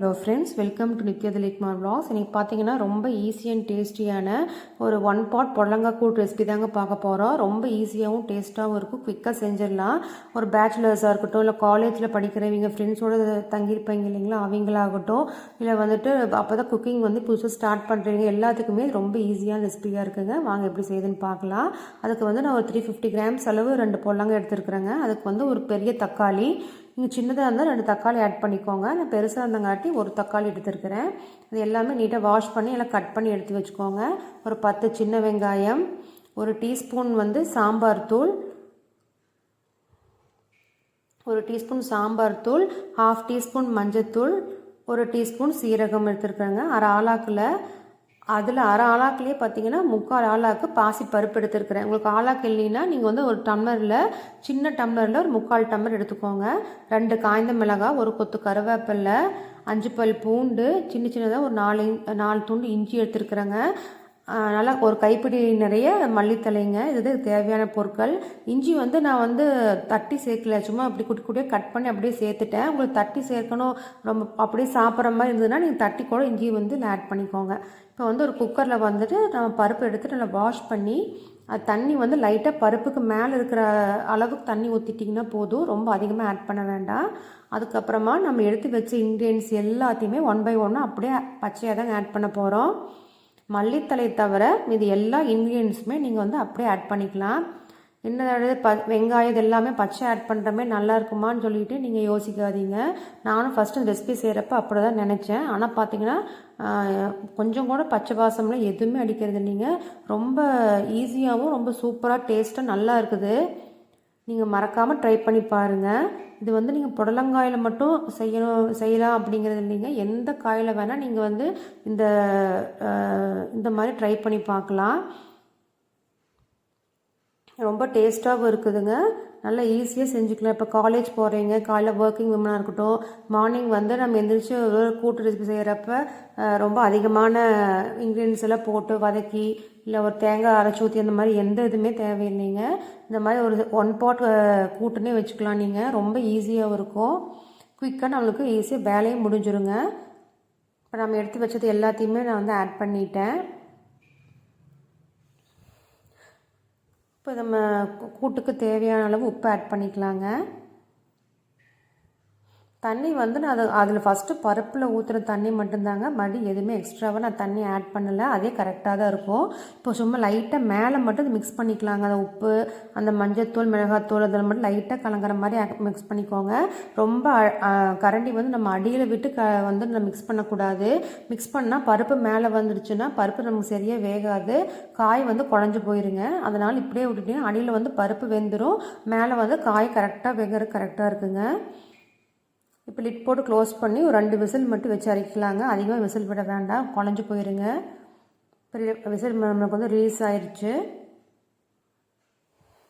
Hello friends, welcome to Nithya Dileepkumar vlogs. இன்றைக்கி பார்த்தீங்கன்னா ரொம்ப ஈஸி அண்ட் டேஸ்டியான ஒரு ஒன் பாட் புடலங்காய் கூட்டு ரெசிபி தாங்க பார்க்க போகிறோம். ரொம்ப ஈஸியாகவும் டேஸ்ட்டாகவும் இருக்கும், குயிக்காக செஞ்சிடலாம். ஒரு பேச்சுலர்ஸாக இருக்கட்டும், இல்லை காலேஜில் படிக்கிறவங்க ஃப்ரெண்ட்ஸோடு தங்கியிருப்பீங்க இல்லைங்களா, அவங்களாகட்டும், இல்லை வந்துட்டு அப்போ தான் குக்கிங் புதுசாக ஸ்டார்ட் பண்ணுறீங்க, எல்லாத்துக்குமே ரொம்ப ஈஸியான ரெசிபியாக இருக்குங்க. வாங்க எப்படி செய்யுதுன்னு பார்க்கலாம். அதுக்கு நான் ஒரு 350 கிராம்ஸ் அளவு 2 புடலங்காய் எடுத்துருக்குறேங்க. அதுக்கு ஒரு பெரிய தக்காளி, நீங்கள் சின்னதாக இருந்தால் 2 தக்காளி ஆட் பண்ணிக்கோங்க. நான் பெருசாக இருந்தங்காட்டி ஒரு தக்காளி எடுத்துருக்கிறேன். இது எல்லாமே நீட்டாக வாஷ் பண்ணி எல்லாம் கட் பண்ணி எடுத்து வச்சுக்கோங்க. ஒரு 10 சின்ன வெங்காயம், ஒரு டீஸ்பூன் சாம்பார் தூள், ஒரு டீஸ்பூன் சாம்பார் தூள், 1/2 டீஸ்பூன் மஞ்சத்தூள், ஒரு டீஸ்பூன் சீரகம் எடுத்துருக்குறேங்க. அரை ஆலாக்கில் அதில் அரை ஆலாக்குலேயே பார்த்தீங்கன்னா 3/4 ஆலாக்கு பாசி பருப்பு எடுத்துருக்கிறேன். உங்களுக்கு ஆலாக்கு இல்லைன்னா நீங்கள் ஒரு டம்ளரில், சின்ன டம்ளரில் ஒரு 3/4 டம்ளர் எடுத்துக்கோங்க. 2 காய்ந்த மிளகாய், ஒரு கொத்து கருவேப்பிலை, 5 பல் பூண்டு, சின்ன சின்னதாக ஒரு 4 துண்டு இஞ்சி எடுத்துருக்குறேங்க. நல்லா ஒரு கைப்பிடி நிறைய மல்லித்தலைங்க. இது தேவையான பொருட்கள். இஞ்சி நான் தட்டி சேர்க்கல, சும்மா அப்படி குட்டி குட்டியாக கட் பண்ணி அப்படியே சேர்த்துட்டேன். உங்களுக்கு தட்டி சேர்க்கணும், ரொம்ப அப்படியே சாப்பிட்ற மாதிரி இருந்ததுன்னா நீங்கள் தட்டி கூட இஞ்சி ஆட் பண்ணிக்கோங்க. இப்போ ஒரு குக்கரில் நம்ம பருப்பு எடுத்துட்டு நல்லா வாஷ் பண்ணி, அது தண்ணி லைட்டாக பருப்புக்கு மேலே இருக்கிற அளவுக்கு தண்ணி ஊற்றிட்டிங்கன்னா போதும், ரொம்ப அதிகமாக ஆட் பண்ண வேண்டாம். அதுக்கப்புறமா நம்ம எடுத்து வச்ச இன்க்ரீடியன்ஸ் எல்லாத்தையுமே 1 by 1 அப்படியே பச்சையாக தாங்க ஆட் பண்ண போகிறோம். மல்லித்தலை தவிர இது எல்லா இன்க்ரீடியன்ஸுமே நீங்கள் அப்படியே ஆட் பண்ணிக்கலாம். என்ன வெங்காயம் இது எல்லாமே பச்சை ஆட் பண்ணுறமே நல்லா இருக்குமான்னு சொல்லிட்டு நீங்கள் யோசிக்காதீங்க. நானும் ஃபஸ்ட்டு இந்த ரெசிபி செய்கிறப்ப அப்படி தான் நினச்சேன். ஆனால் பார்த்தீங்கன்னா கொஞ்சம் கூட பச்சை வாசம்லாம் எதுவுமே அடிக்கிறது இல்லைங்க. ரொம்ப ஈஸியாகவும் ரொம்ப சூப்பராக டேஸ்ட்டாக நல்லா இருக்குது. நீங்கள் மறக்காமல் ட்ரை பண்ணி பாருங்கள். இது நீங்கள் புடலங்காயில் மட்டும் செய்யலாம் அப்படிங்கிறது இல்லைங்க. எந்த காயில் வேணால் நீங்கள் இந்த மாதிரி ட்ரை பண்ணி பார்க்கலாம். ரொம்ப டேஸ்ட்டாகவும் இருக்குதுங்க. நல்லா ஈஸியாக செஞ்சுக்கலாம். இப்போ காலேஜ் போகிறீங்க, காலையில் ஒர்க்கிங் விமனாக இருக்கட்டும், மார்னிங் நம்ம எந்திரிச்சு ஒரு கூட்டு ரெசிபி செய்கிறப்ப ரொம்ப அதிகமான இன்க்ரீடியன்ஸ் எல்லாம் போட்டு வதக்கி, இல்லை ஒரு தேங்காய் அரைச்சி ஊற்றி அந்த மாதிரி எந்த இதுவுமே தேவையில்லைங்க. இந்த மாதிரி ஒரு 1 பாட் கூட்டுன்னே வச்சுக்கலாம் நீங்கள். ரொம்ப ஈஸியாகவும் இருக்கும், குயிக்காக நம்மளுக்கு ஈஸியாக வேலையும் முடிஞ்சிருங்க. இப்போ நம்ம எடுத்து வச்சது எல்லாத்தையுமே நான் ஆட் பண்ணிட்டேன். இப்போ நம்ம கூட்டுக்கு தேவையான அளவு உப்பு ஆட் பண்ணிக்கலாங்க. தண்ணி நான் அதில் ஃபஸ்ட்டு பருப்பில் ஊற்றுற தண்ணி மட்டும்தாங்க, மறுபடியும் எதுவுமே எக்ஸ்ட்ராவாக நான் தண்ணி ஆட் பண்ணலை. அதே கரெக்டாக தான் இருக்கும். இப்போ சும்மா லைட்டாக மேலே மட்டும் மிக்ஸ் பண்ணிக்கலாங்க. அந்த உப்பு, அந்த மஞ்சத்தூள், மிளகாத்தூள் அதில் மட்டும் லைட்டாக கலங்குற மாதிரி மிக்ஸ் பண்ணிக்கோங்க. ரொம்ப கரண்டி நம்ம அடியில் விட்டு நம்ம மிக்ஸ் பண்ணக்கூடாது. மிக்ஸ் பண்ணால் பருப்பு மேலே வந்துடுச்சுன்னா பருப்பு நமக்கு சரியாக வேகாது, காய் குழஞ்சி போயிருங்க. அதனால் இப்படியே விட்டுட்டீங்கன்னா அடியில் பருப்பு வெந்துடும், மேலே காய் கரெக்டாக வேகிறது கரெக்டாக இருக்குங்க. இப்போ லிட் போட்டு க்ளோஸ் பண்ணி ஒரு 2 விசில் மட்டும் வச்சு அரைக்கலாங்க. அதிகமாக விசில் விட வேண்டாம், குழஞ்சி போயிருங்க. இப்போ விசில் நமக்கு ரிலீஸ் ஆயிடுச்சு.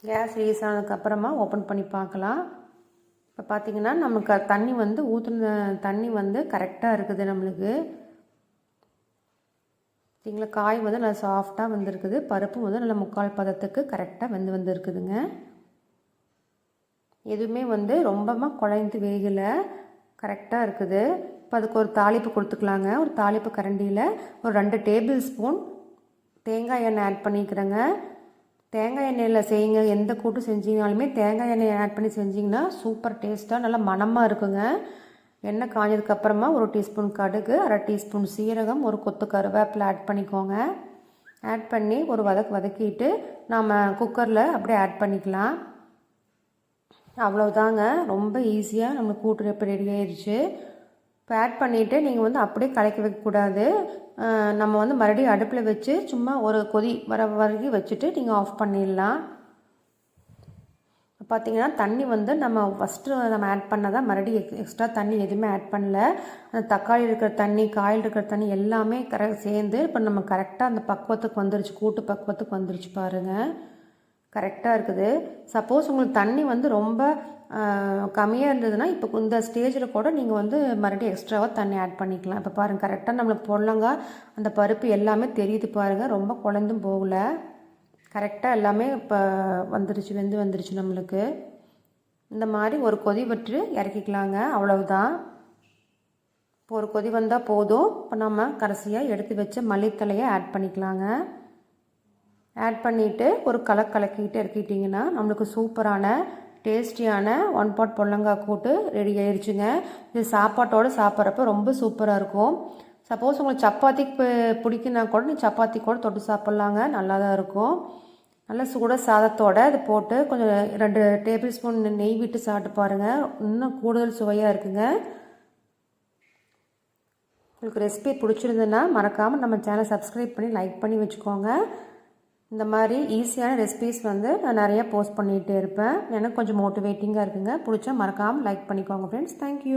கேஸ் ரிலீஸ் ஆனதுக்கப்புறமா ஓப்பன் பண்ணி பார்க்கலாம். இப்போ பார்த்திங்கன்னா நமக்கு தண்ணி ஊற்றின தண்ணி கரெக்டாக இருக்குது. நம்மளுக்கு சரிங்களா, காய் நல்லா சாஃப்டாக வந்துருக்குது. பருப்பு நல்லா 3/4 பதத்துக்கு கரெக்டாக வந்துருக்குதுங்க. எதுவுமே ரொம்பமாக குழைந்து வேகலை, கரெக்டாக இருக்குது. இப்போ அதுக்கு ஒரு தாளிப்பு கொடுத்துக்கலாங்க. ஒரு தாளிப்பு கரண்டியில் ஒரு 2 டேபிள் ஸ்பூன் தேங்காய் எண்ணெய் ஆட் பண்ணிக்கிறேங்க. தேங்காய் எண்ணெயில் செய்யுங்க, எந்த கூட்டு செஞ்சீங்கனாலுமே தேங்காய் எண்ணெய் ஆட் பண்ணி செஞ்சிங்கன்னா சூப்பர் டேஸ்ட்டாக நல்லா மணமாக இருக்குங்க. எண்ணெய் காஞ்சதுக்கப்புறமா ஒரு டீஸ்பூன் கடுகு, 1/2 டீஸ்பூன் சீரகம், ஒரு கொத்து கருவேப்பிலை ஆட் பண்ணிக்கோங்க. ஆட் பண்ணி ஒரு வதக்கிட்டு நாம் குக்கரில் அப்படியே ஆட் பண்ணிக்கலாம். அவ்வளோதாங்க, ரொம்ப ஈஸியாக நம்மளுக்கு கூட்டு இப்போ ரெடி ஆயிடுச்சு. இப்போ ஆட் பண்ணிவிட்டு நீங்கள் அப்படியே கலக்கி வைக்கக்கூடாது. நம்ம மறுபடியும் அடுப்பில் வச்சு சும்மா ஒரு கொதி வர வரைக்கும் வச்சுட்டு நீங்கள் ஆஃப் பண்ணிடலாம். பார்த்திங்கன்னா தண்ணி நம்ம ஃபஸ்ட்டு நம்ம ஆட் பண்ணதான், மறுபடியும் எக்ஸ்ட்ரா தண்ணி எதுவுமே ஆட் பண்ணல. அந்த தக்காளி இருக்கிற தண்ணி, காயில் இருக்கிற தண்ணி எல்லாமே சேர்ந்து இப்போ நம்ம கரெக்டாக அந்த பக்குவத்துக்கு வந்துருச்சு, கூட்டு பக்குவத்துக்கு வந்துருச்சு பாருங்கள். கரெக்டாக இருக்குது. சப்போஸ் உங்களுக்கு தண்ணி ரொம்ப கம்மியாக இருந்ததுன்னா இப்போ இந்த ஸ்டேஜில் கூட நீங்கள் மறுபடியும் எக்ஸ்ட்ராவாக தண்ணி ஆட் பண்ணிக்கலாம். இப்போ பாருங்கள், கரெக்டாக நம்மளுக்கு புடலங்காய் அந்த பருப்பு எல்லாமே தெரியுது பாருங்கள், ரொம்ப குழந்தும் போகலை, கரெக்டாக எல்லாமே இப்போ வந்துருச்சு நம்மளுக்கு. இந்த மாதிரி ஒரு கொதி விட்டு இறக்கிக்கலாங்க, அவ்வளவுதான். இப்போ ஒரு கொதி வந்தால் போதும். இப்போ நம்ம கடைசியாக எடுத்து வச்ச மல்லித்தலையை ஆட் பண்ணிக்கலாங்க. ஆட் பண்ணிவிட்டு ஒரு கலக்கிட்டு இறக்கிட்டிங்கன்னா நம்மளுக்கு சூப்பரான டேஸ்டியான 1 பாட் பொடலங்காய் கூட்டு ரெடி ஆயிடுச்சுங்க. இது சாப்பாட்டோடு சாப்பிட்றப்ப ரொம்ப சூப்பராக இருக்கும். சப்போஸ் உங்களுக்கு சப்பாத்திக்கு பிடிக்குன்னா கூட நீங்கள் சப்பாத்தி கூட தொட்டு சாப்பிட்லாங்க, நல்லா தான் இருக்கும். நல்லா சூட சாதத்தோடு இது போட்டு கொஞ்சம் 2 டேபிள் ஸ்பூன் நெய் விட்டு சாப்பிட்டு பாருங்கள், இன்னும் கூடுதல் சுவையாக இருக்குங்க. உங்களுக்கு ரெசிபி பிடிச்சிருந்ததுன்னா மறக்காமல் நம்ம சேனலை சப்ஸ்கிரைப் பண்ணி லைக் பண்ணி வச்சுக்கோங்க. இந்த மாதிரி ஈஸியான ரெசிபீஸ் வந்து நான் நிறையா போஸ்ட் பண்ணிகிட்டே இருப்பேன். எனக்கு கொஞ்சம் மோட்டிவேட்டிங்காக இருக்குங்க. பிடிச்சா மறக்காமல் லைக் பண்ணிக்கோங்க ஃப்ரெண்ட்ஸ். தேங்க்யூ.